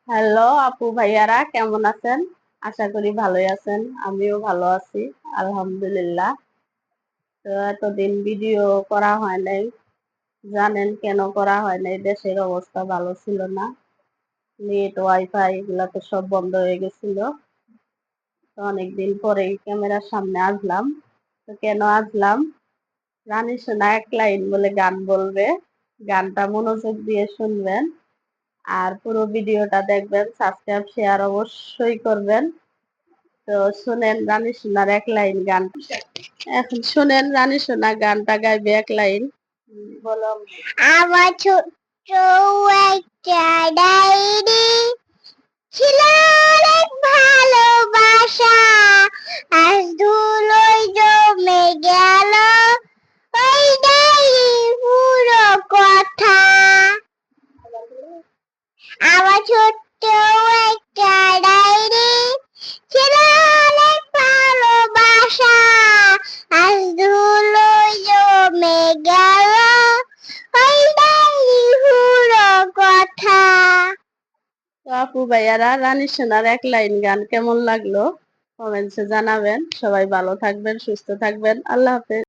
Hello আপু ভাইয়ারা, কেমন আছেন? আশা করি ভালোই আছেন। আমিও ভালো আছি, আলহামদুলিল্লাহ। তো এতদিন ভিডিও করা হয় নাই, জানেন কেন করা হয় নাই? দেশের অবস্থা ভালো ছিল না। নেট ওয়াইফাই এগুলা তো সব বন্ধ হয়ে গেছিল। তো অনেকদিন পরেই ক্যামেরার সামনে আসলাম। তো কেন আসলাম? রানী সোনা এক লাইন বলে গান বলবে, গানটা মনোযোগ দিয়ে শুনবেন আর পুরো ভিডিওটা দেখবেন, সাবস্ক্রাইব শেয়ার অবশ্যই করবেন। তো শোনেন রানী সোনার এক লাইন গান। এখন শোনেন রানী সোনা গানটা গাইবে এক লাইন। বলো। আমার ছোট্ট একটা ডায়েরি ছিল অনেক ভালোবাসা, আজ ধুলোয় জমে গেল ওই ডায়েরি পুরো কথা। আমার ছোট্ট একটা ডায়েরি ছিল অনেক ভালোবাসা, আজ ধুলোয় জমে গেল ওই ডায়েরি পুরো কথা। তো আপু ভাইয়ারা, রানী সোনার এক লাইন গান কেমন লাগলো কমেন্টসে জানাবেন। সবাই ভালো থাকবেন, সুস্থ থাকবেন। আল্লাহ হাফেজ।